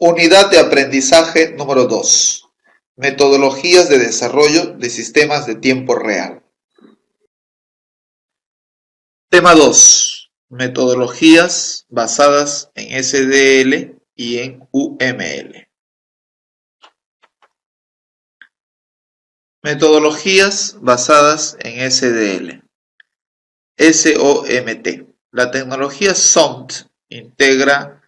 Unidad de aprendizaje número 2. Metodologías de desarrollo de sistemas de tiempo real. Tema 2. Metodologías basadas en SDL y en UML. Metodologías basadas en SDL. SOMT. La tecnología SOMT integra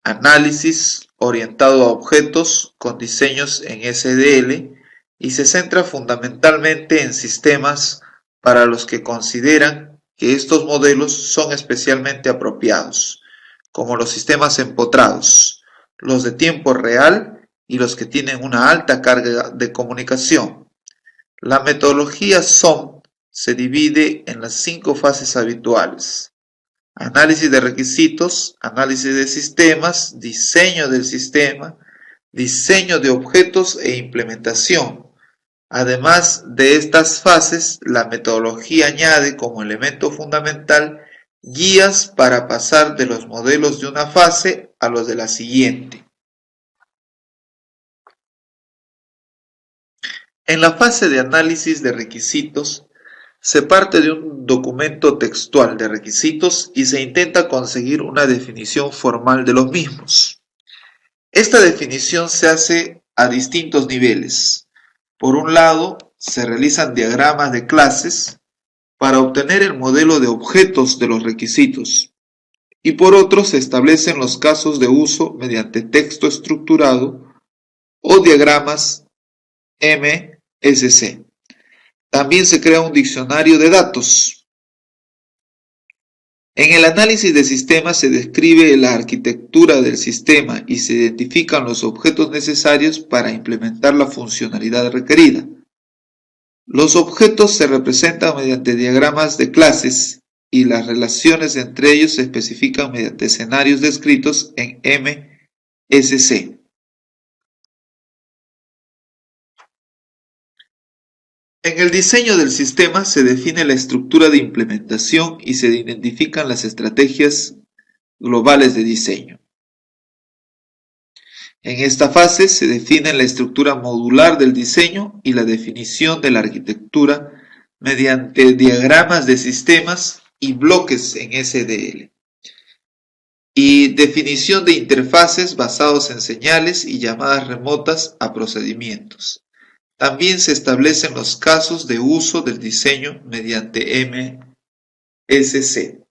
análisis orientado a objetos con diseños en SDL y se centra fundamentalmente en sistemas para los que consideran que estos modelos son especialmente apropiados, como los sistemas empotrados, los de tiempo real y los que tienen una alta carga de comunicación. La metodología SOMT se divide en las 5 fases habituales: análisis de requisitos, análisis de sistemas, diseño del sistema, diseño de objetos e implementación. Además de estas fases, la metodología añade como elemento fundamental guías para pasar de los modelos de una fase a los de la siguiente. En la fase de análisis de requisitos, se parte de un documento textual de requisitos y se intenta conseguir una definición formal de los mismos. Esta definición se hace a distintos niveles. Por un lado, se realizan diagramas de clases para obtener el modelo de objetos de los requisitos, y por otro se establecen los casos de uso mediante texto estructurado o diagramas MSC. También se crea un diccionario de datos. En el análisis de sistemas se describe la arquitectura del sistema y se identifican los objetos necesarios para implementar la funcionalidad requerida. Los objetos se representan mediante diagramas de clases y las relaciones entre ellos se especifican mediante escenarios descritos en MSC. En el diseño del sistema se define la estructura de implementación y se identifican las estrategias globales de diseño. En esta fase se define la estructura modular del diseño y la definición de la arquitectura mediante diagramas de sistemas y bloques en SDL. Y definición de interfaces basados en señales y llamadas remotas a procedimientos. También se establecen los casos de uso del diseño mediante MSC.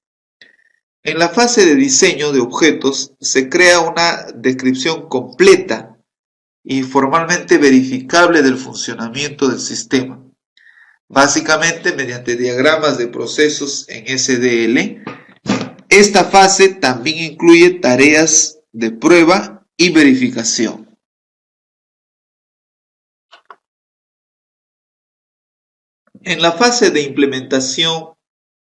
En la fase de diseño de objetos se crea una descripción completa y formalmente verificable del funcionamiento del sistema, básicamente mediante diagramas de procesos en SDL. Esta fase también incluye tareas de prueba y verificación. En la fase de implementación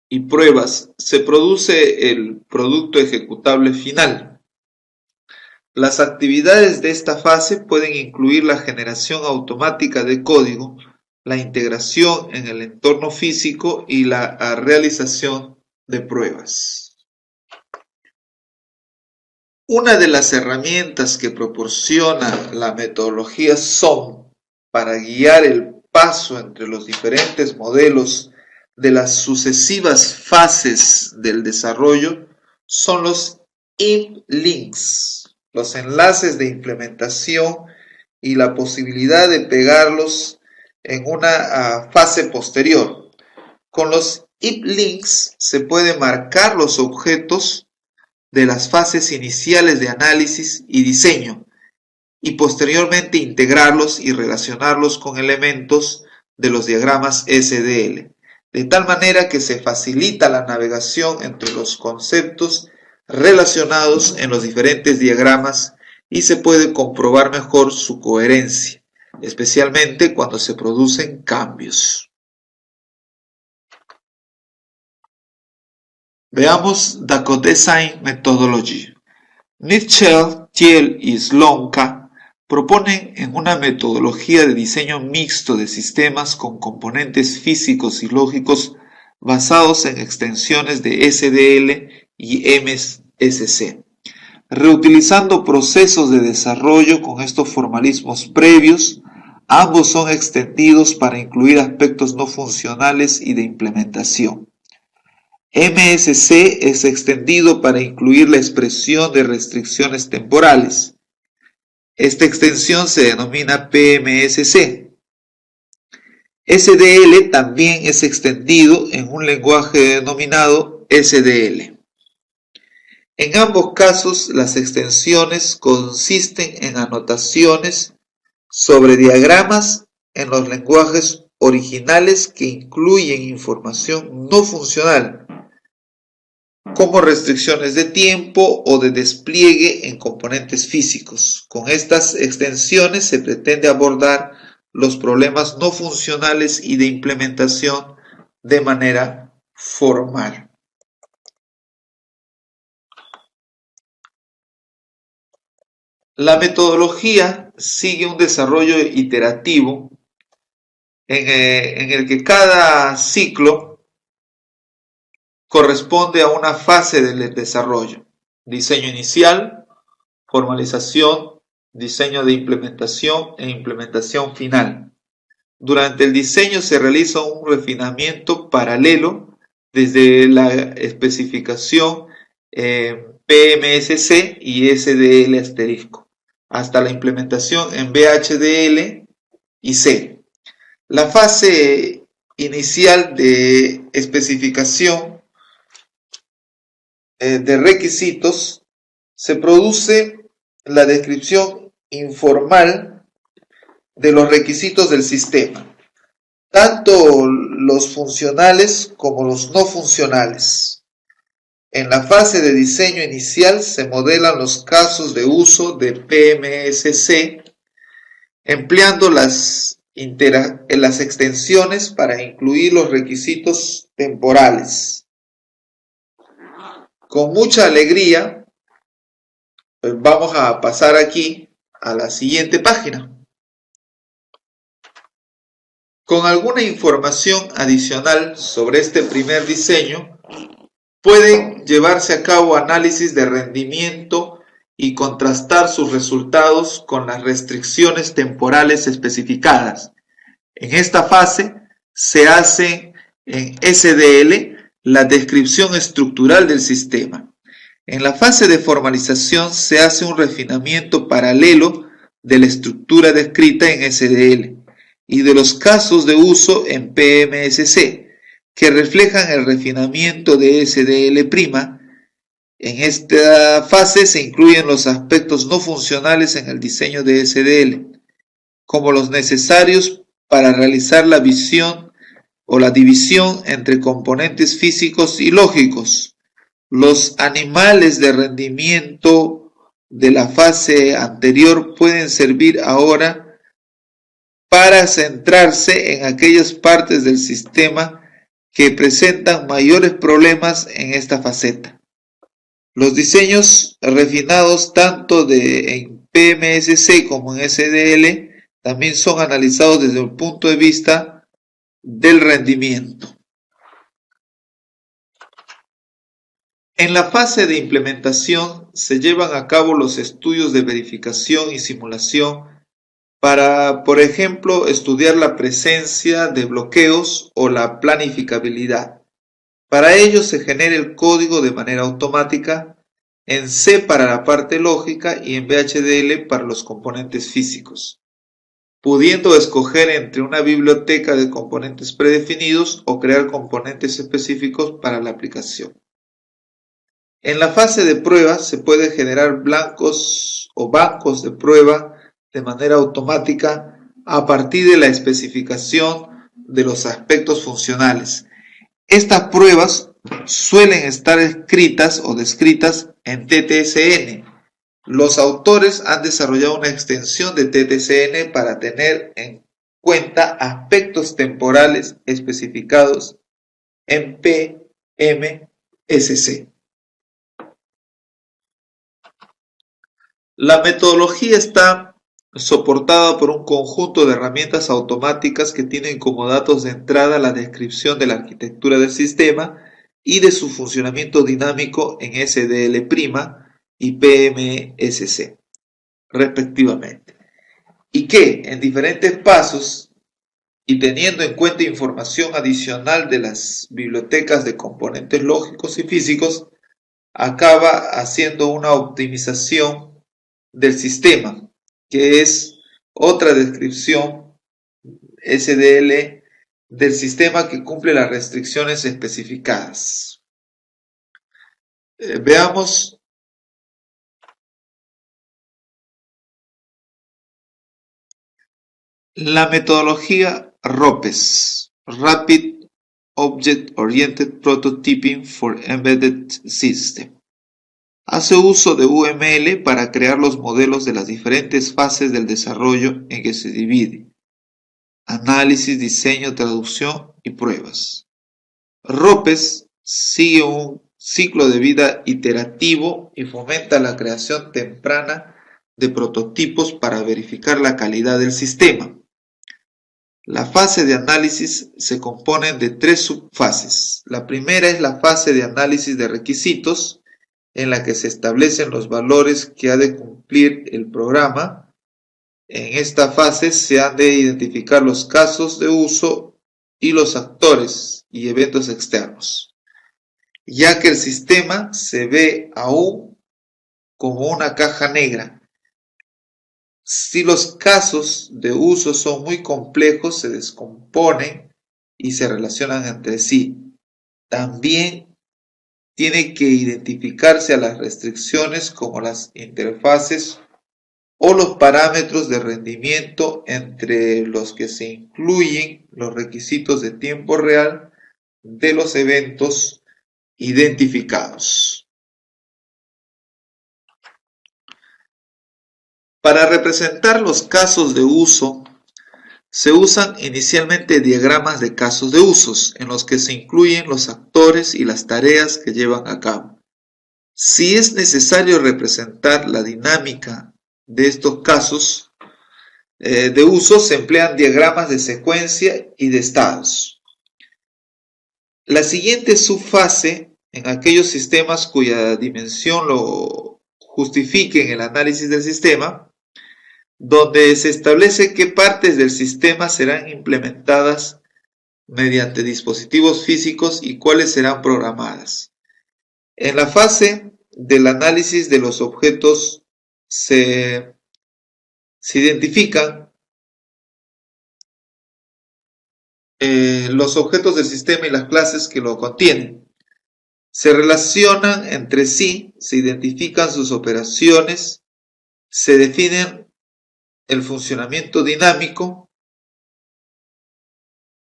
y pruebas se produce el producto ejecutable final. Las actividades de esta fase pueden incluir la generación automática de código, la integración en el entorno físico y la realización de pruebas. Una de las herramientas que proporciona la metodología SOMT para guiar el paso entre los diferentes modelos de las sucesivas fases del desarrollo son los IMP-links, los enlaces de implementación y la posibilidad de pegarlos en una fase posterior. Con los IMP-links se puede marcar los objetos de las fases iniciales de análisis y diseño y posteriormente integrarlos y relacionarlos con elementos de los diagramas SDL, de tal manera que se facilita la navegación entre los conceptos relacionados en los diferentes diagramas y se puede comprobar mejor su coherencia, especialmente cuando se producen cambios. Veamos the Co-Design Methodology. Mitchell, Thiel y Slonka proponen en una metodología de diseño mixto de sistemas con componentes físicos y lógicos basados en extensiones de SDL y MSC. Reutilizando procesos de desarrollo con estos formalismos previos, ambos son extendidos para incluir aspectos no funcionales y de implementación. MSC es extendido para incluir la expresión de restricciones temporales. Esta extensión se denomina PMSC. SDL también es extendido en un lenguaje denominado SDL. En ambos casos, las extensiones consisten en anotaciones sobre diagramas en los lenguajes originales que incluyen información no funcional, como restricciones de tiempo o de despliegue en componentes físicos. Con estas extensiones se pretende abordar los problemas no funcionales y de implementación de manera formal. La metodología sigue un desarrollo iterativo en el que cada ciclo corresponde a una fase del desarrollo: diseño inicial, formalización, diseño de implementación e implementación final. Durante el diseño se realiza un refinamiento paralelo desde la especificación PMSC y SDL asterisco hasta la implementación en VHDL y C. La fase inicial de especificación de requisitos se produce la descripción informal de los requisitos del sistema, tanto los funcionales como los no funcionales. En la fase de diseño inicial se modelan los casos de uso de PMSC, empleando las extensiones para incluir los requisitos temporales. Con mucha alegría, pues vamos a pasar aquí a la siguiente página. Con alguna información adicional sobre este primer diseño, pueden llevarse a cabo análisis de rendimiento y contrastar sus resultados con las restricciones temporales especificadas. En esta fase se hace en SDL la descripción estructural del sistema. En la fase de formalización se hace un refinamiento paralelo de la estructura descrita en SDL y de los casos de uso en PMSC, que reflejan el refinamiento de SDL'. En esta fase se incluyen los aspectos no funcionales en el diseño de SDL, como los necesarios para realizar la visión o la división entre componentes físicos y lógicos. Los animales de rendimiento de la fase anterior pueden servir ahora para centrarse en aquellas partes del sistema que presentan mayores problemas en esta faceta. Los diseños refinados tanto en PMSC como en SDL también son analizados desde el punto de vista del rendimiento. En la fase de implementación se llevan a cabo los estudios de verificación y simulación para, por ejemplo, estudiar la presencia de bloqueos o la planificabilidad. Para ello se genera el código de manera automática en C para la parte lógica y en VHDL para los componentes físicos, pudiendo escoger entre una biblioteca de componentes predefinidos o crear componentes específicos para la aplicación. En la fase de prueba se puede generar blancos o bancos de prueba de manera automática a partir de la especificación de los aspectos funcionales. Estas pruebas suelen estar escritas o descritas en TTSN. Los autores han desarrollado una extensión de TTSN para tener en cuenta aspectos temporales especificados en PMSC. La metodología está soportada por un conjunto de herramientas automáticas que tienen como datos de entrada la descripción de la arquitectura del sistema y de su funcionamiento dinámico en SDL', y PMSC, respectivamente. Y que en diferentes pasos y teniendo en cuenta información adicional de las bibliotecas de componentes lógicos y físicos, acaba haciendo una optimización del sistema, que es otra descripción SDL del sistema que cumple las restricciones especificadas. Veamos la metodología ROPES, Rapid Object Oriented Prototyping for Embedded System. Hace uso de UML para crear los modelos de las diferentes fases del desarrollo en que se divide: análisis, diseño, traducción y pruebas. ROPES sigue un ciclo de vida iterativo y fomenta la creación temprana de prototipos para verificar la calidad del sistema. La fase de análisis se compone de 3 subfases. La primera es la fase de análisis de requisitos, en la que se establecen los valores que ha de cumplir el programa. En esta fase se han de identificar los casos de uso y los actores y eventos externos, ya que el sistema se ve aún como una caja negra. Si los casos de uso son muy complejos, se descomponen y se relacionan entre sí. También tiene que identificarse a las restricciones como las interfaces o los parámetros de rendimiento, entre los que se incluyen los requisitos de tiempo real de los eventos identificados. Para representar los casos de uso, se usan inicialmente diagramas de casos de usos, en los que se incluyen los actores y las tareas que llevan a cabo. Si es necesario representar la dinámica de estos casos de uso, se emplean diagramas de secuencia y de estados. La siguiente subfase, en aquellos sistemas cuya dimensión lo justifique en el análisis del sistema, donde se establece qué partes del sistema serán implementadas mediante dispositivos físicos y cuáles serán programadas. En la fase del análisis de los objetos se identifican los objetos del sistema y las clases que lo contienen. Se relacionan entre sí, se identifican sus operaciones, se definen el funcionamiento dinámico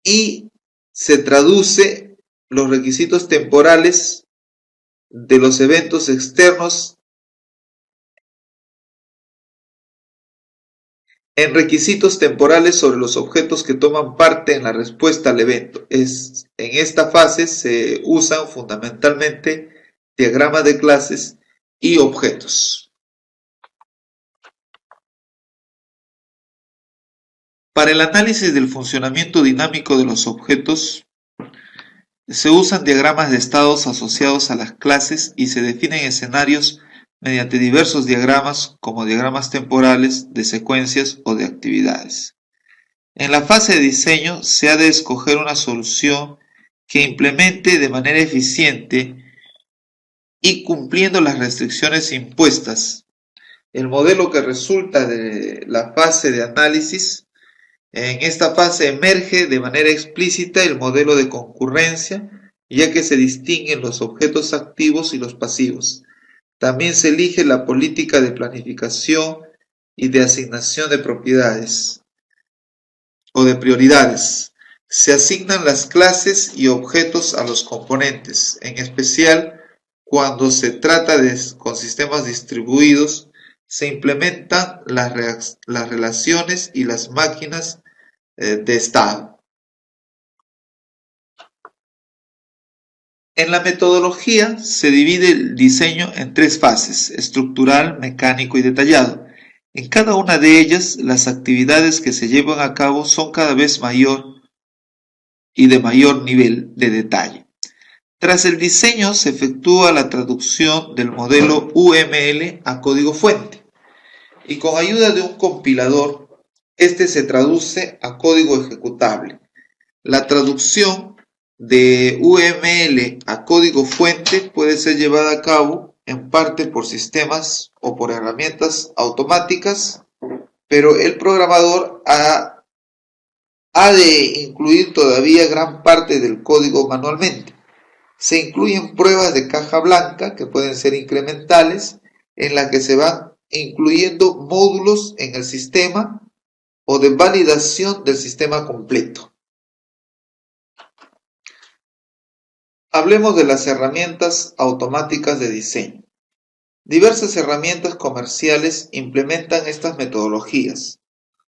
y se traduce los requisitos temporales de los eventos externos en requisitos temporales sobre los objetos que toman parte en la respuesta al evento. En esta fase se usan fundamentalmente diagramas de clases y objetos. Para el análisis del funcionamiento dinámico de los objetos, se usan diagramas de estados asociados a las clases y se definen escenarios mediante diversos diagramas, como diagramas temporales, de secuencias o de actividades. En la fase de diseño se ha de escoger una solución que implemente de manera eficiente y cumpliendo las restricciones impuestas el modelo que resulta de la fase de análisis. En esta fase emerge de manera explícita el modelo de concurrencia, ya que se distinguen los objetos activos y los pasivos. También se elige la política de planificación y de asignación de propiedades o de prioridades. Se asignan las clases y objetos a los componentes, en especial cuando se trata con sistemas distribuidos. Se implementan las relaciones y las máquinas de estado. En la metodología se divide el diseño en 3 fases: estructural, mecánico y detallado. En cada una de ellas, las actividades que se llevan a cabo son cada vez mayor y de mayor nivel de detalle. Tras el diseño se efectúa la traducción del modelo UML a código fuente y con ayuda de un compilador, este se traduce a código ejecutable. La traducción de UML a código fuente puede ser llevada a cabo en parte por sistemas o por herramientas automáticas, pero el programador ha de incluir todavía gran parte del código manualmente. Se incluyen pruebas de caja blanca que pueden ser incrementales, en las que se van incluyendo módulos en el sistema o de validación del sistema completo. Hablemos de las herramientas automáticas de diseño. Diversas herramientas comerciales implementan estas metodologías,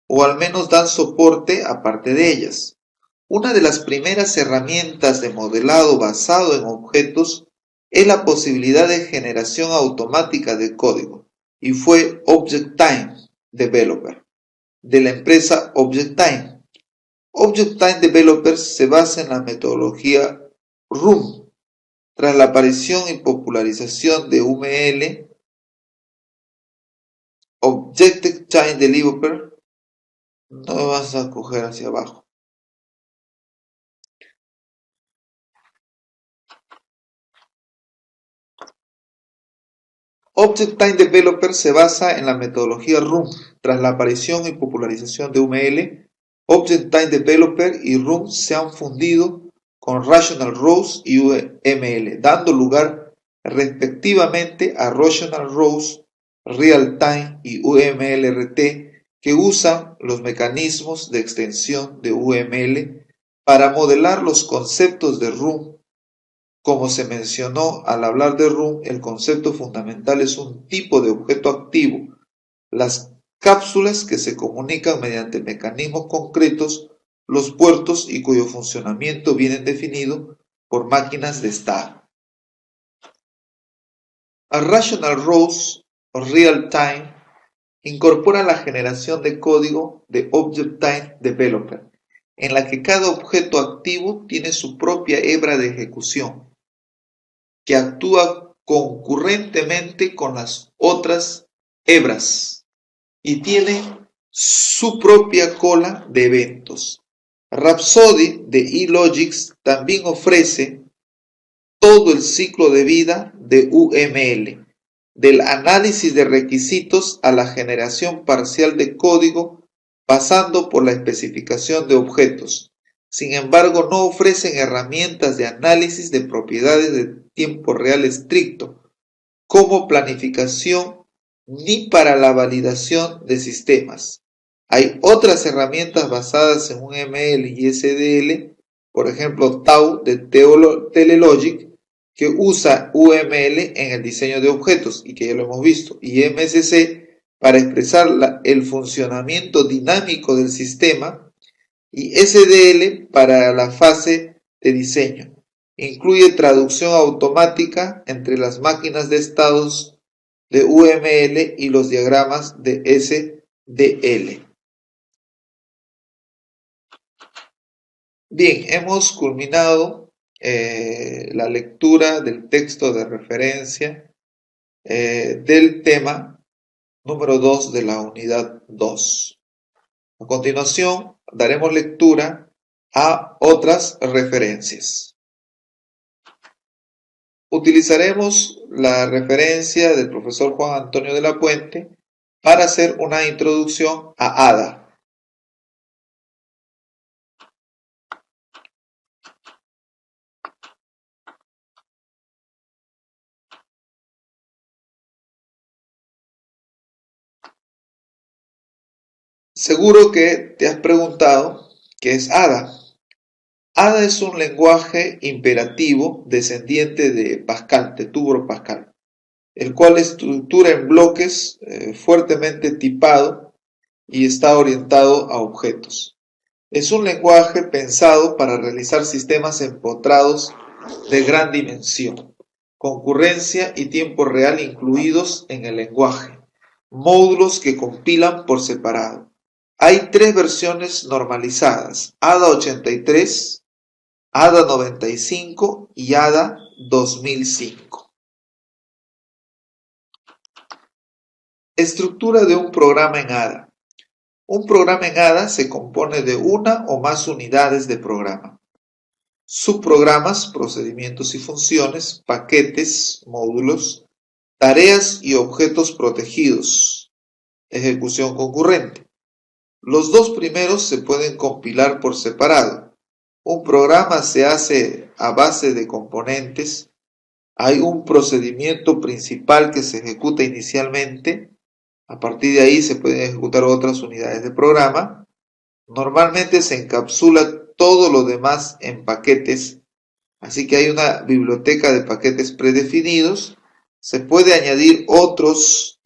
o al menos dan soporte a parte de ellas. Una de las primeras herramientas de modelado basado en objetos es la posibilidad de generación automática de código, y fue ObjectTime Developer, de la empresa ObjectTime. ObjectTime Developer se basa en la metodología RUM. Tras la aparición y popularización de UML, ObjectTime Developer, no vas a coger hacia abajo. ObjectTime Developer se basa en la metodología RUM. Tras la aparición y popularización de UML, ObjectTime Developer y RUM se han fundido con Rational Rows y UML, dando lugar respectivamente a Rational Rows, Realtime y UMLRT, que usan los mecanismos de extensión de UML para modelar los conceptos de RUM. Como se mencionó al hablar de RUM, el concepto fundamental es un tipo de objeto activo, las cápsulas que se comunican mediante mecanismos concretos, los puertos y cuyo funcionamiento viene definido por máquinas de estado. A Rational Rows o Real-Time incorpora la generación de código de ObjectTime Developer, en la que cada objeto activo tiene su propia hebra de ejecución, que actúa concurrentemente con las otras hebras y tiene su propia cola de eventos. Rhapsody de eLogix también ofrece todo el ciclo de vida de UML, del análisis de requisitos a la generación parcial de código, pasando por la especificación de objetos. Sin embargo, no ofrecen herramientas de análisis de propiedades de tiempo real estricto, como planificación, ni para la validación de sistemas. Hay otras herramientas basadas en UML y SDL, por ejemplo Tau de Telelogic, que usa UML en el diseño de objetos, y que ya lo hemos visto, y MSC para expresar el funcionamiento dinámico del sistema, y SDL para la fase de diseño. Incluye traducción automática entre las máquinas de estados de UML y los diagramas de SDL. Bien, hemos culminado la lectura del texto de referencia del tema número 2 de la unidad 2. A continuación, daremos lectura a otras referencias. Utilizaremos la referencia del profesor Juan Antonio de la Puente para hacer una introducción a ADA. Seguro que te has preguntado qué es ADA. ADA es un lenguaje imperativo descendiente de Pascal, de Turbo Pascal, el cual estructura en bloques fuertemente tipado y está orientado a objetos. Es un lenguaje pensado para realizar sistemas empotrados de gran dimensión, concurrencia y tiempo real incluidos en el lenguaje, módulos que compilan por separado. Hay tres versiones normalizadas: ADA 83, ADA 95 y ADA 2005. Estructura de un programa en ADA. Un programa en ADA se compone de una o más unidades de programa, subprogramas, procedimientos y funciones, paquetes, módulos, tareas y objetos protegidos, ejecución concurrente. Los dos primeros se pueden compilar por separado. Un programa se hace a base de componentes. Hay un procedimiento principal que se ejecuta inicialmente. A partir de ahí se pueden ejecutar otras unidades de programa. Normalmente se encapsula todo lo demás en paquetes, así que hay una biblioteca de paquetes predefinidos. Se puede añadir otros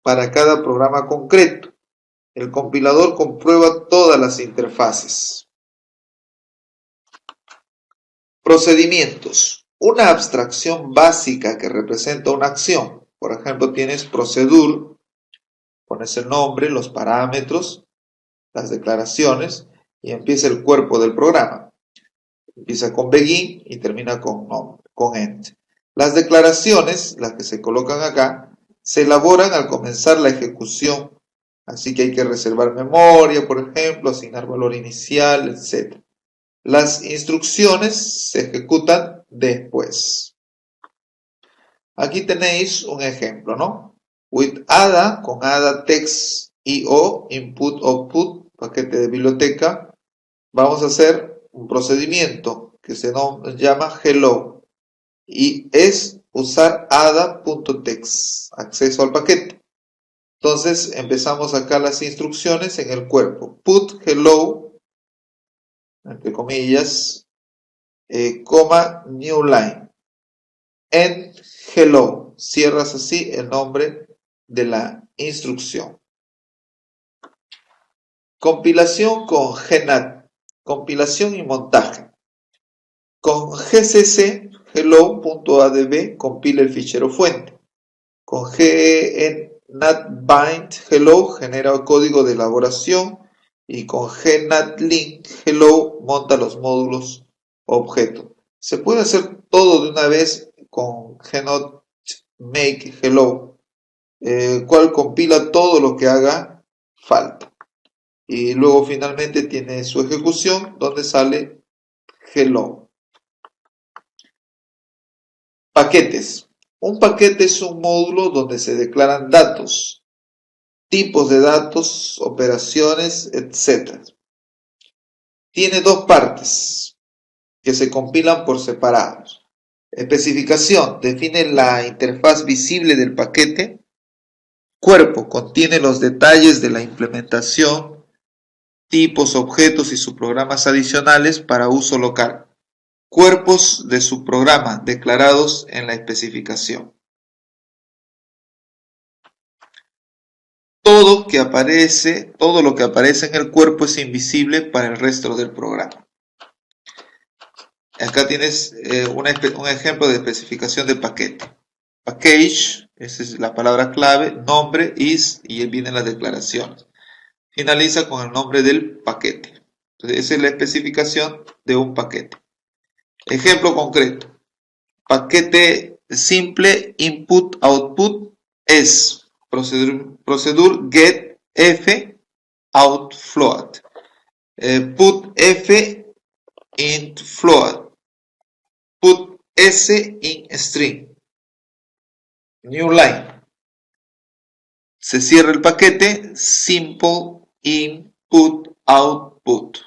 para cada programa concreto. El compilador comprueba todas las interfaces. Procedimientos. Una abstracción básica que representa una acción. Por ejemplo, tienes procedure, pones el nombre, los parámetros, las declaraciones y empieza el cuerpo del programa. Empieza con begin y termina con end. Las declaraciones, las que se colocan acá, se elaboran al comenzar la ejecución. Así que hay que reservar memoria, por ejemplo, asignar valor inicial, etc. Las instrucciones se ejecutan después. Aquí tenéis un ejemplo, ¿no? With ADA, con ADA Text IO, Input, Output, paquete de biblioteca, vamos a hacer un procedimiento que se llama hello y es usar ada.text, acceso al paquete. Entonces empezamos acá las instrucciones en el cuerpo. Put hello, entre comillas, coma new line. End hello. Cierras así el nombre de la instrucción. Compilación con GNAT. Compilación y montaje. Con gcc hello.adb compila el fichero fuente. Con gnatbind hello genera el código de elaboración y con gnatlink hello monta los módulos objeto. Se puede hacer todo de una vez con gnotmake hello, cual compila todo lo que haga falta. Y luego finalmente tiene su ejecución donde sale hello. Paquetes. Un paquete es un módulo donde se declaran datos, tipos de datos, operaciones, etc. Tiene dos partes que se compilan por separado. Especificación. Define la interfaz visible del paquete. Cuerpo. Contiene los detalles de la implementación, tipos, objetos y subprogramas adicionales para uso local. Cuerpos de subprograma declarados en la especificación. Todo lo que aparece en el cuerpo es invisible para el resto del programa. Acá tienes un ejemplo de especificación de paquete. Package, esa es la palabra clave, nombre, is, y vienen las declaraciones. Finaliza con el nombre del paquete. Entonces, esa es la especificación de un paquete. Ejemplo concreto. Paquete simple input output es procedure get f out float. Put f int float. Put s in string. New line. Se cierra el paquete simple input output.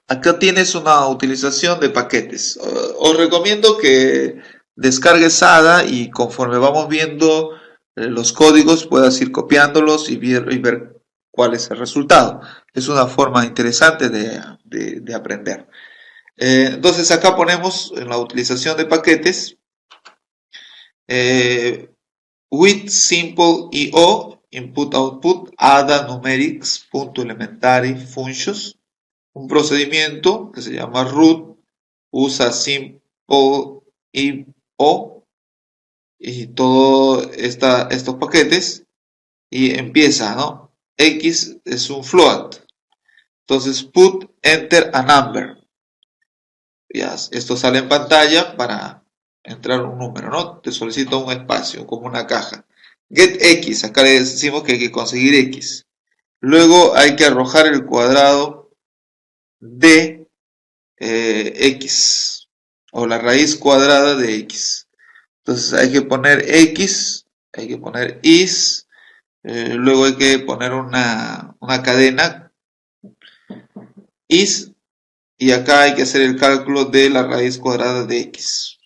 Acá tienes una utilización de paquetes. Os recomiendo que descargues ADA y conforme vamos viendo los códigos puedas ir copiándolos y ver cuál es el resultado. Es una forma interesante de aprender. Entonces acá ponemos en la utilización de paquetes with simple IO input output ADA numerics.elementary functions. Un procedimiento que se llama root, usa simple IO y todos estos paquetes y empieza, ¿no? X es un float. Entonces put enter a number. Ya, esto sale en pantalla para entrar un número, ¿no? Te solicita un espacio, como una caja. Get X, acá le decimos que hay que conseguir X. Luego hay que arrojar el cuadrado de X, o la raíz cuadrada de X. Entonces hay que poner X, hay que poner is, luego hay que poner una cadena is, y acá hay que hacer el cálculo de la raíz cuadrada de X.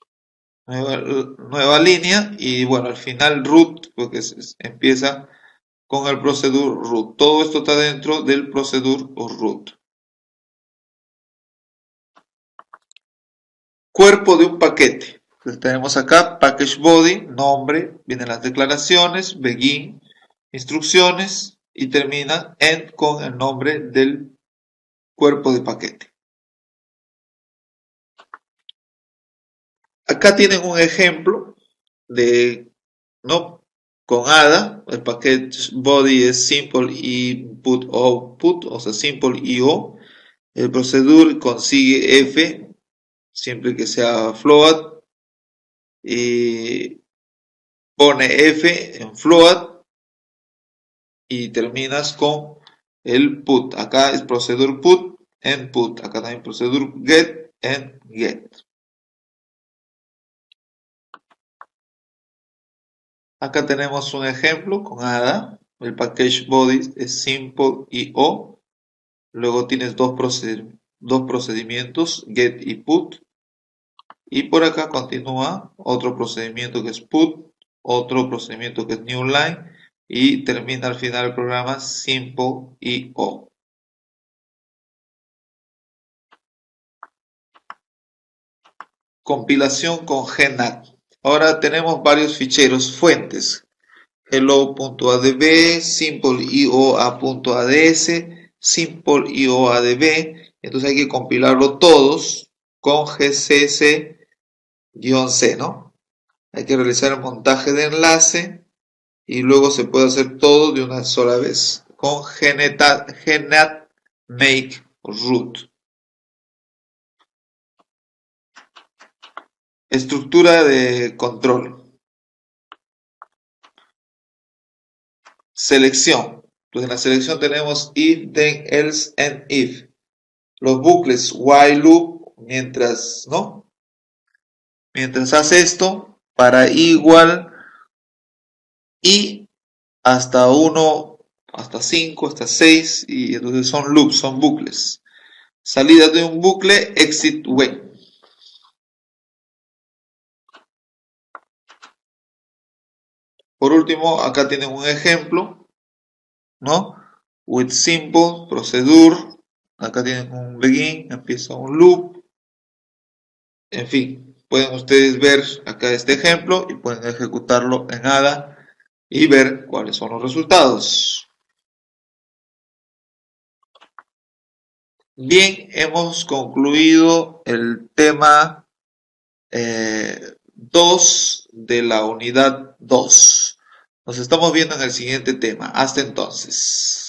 Nueva línea, y bueno, al final root, porque empieza con el procedure root. Todo esto está dentro del procedure root. Cuerpo de un paquete. Entonces tenemos acá package body, nombre, vienen las declaraciones, begin, instrucciones, y termina end con el nombre del cuerpo de paquete. Acá tienen un ejemplo de, ¿no? Con ADA, el package body es simple input output, o sea, simple IO. El procedure consigue F, siempre que sea float, y pone F en float, y terminas con el put. Acá es procedure put en put. Acá también procedure get en get. Acá tenemos un ejemplo con ADA. El package body es simple IO. Luego tienes dos procedimientos, get y put. Y por acá continúa otro procedimiento que es put, otro procedimiento que es new line, y termina al final el programa simple IO. Compilación con GNAT. Ahora tenemos varios ficheros fuentes. Hello.adb, simpleIO.ads, simpleIO.adb. Entonces hay que compilarlo todos con gcc-c, ¿no? Hay que realizar el montaje de enlace y luego se puede hacer todo de una sola vez con gnat make root. Estructura de control. Selección. Pues en la selección tenemos if, then, else, and if. Los bucles while loop, mientras hace esto, para igual, y hasta 1, hasta 5, hasta 6, y entonces son loops, son bucles. Salida de un bucle, exit when. Por último, acá tienen un ejemplo, ¿no? With simple, procedure, acá tienen un begin, empieza un loop, en fin, pueden ustedes ver acá este ejemplo y pueden ejecutarlo en ADA y ver cuáles son los resultados. Bien, hemos concluido el tema 2 de la unidad 2. Nos estamos viendo en el siguiente tema. Hasta entonces.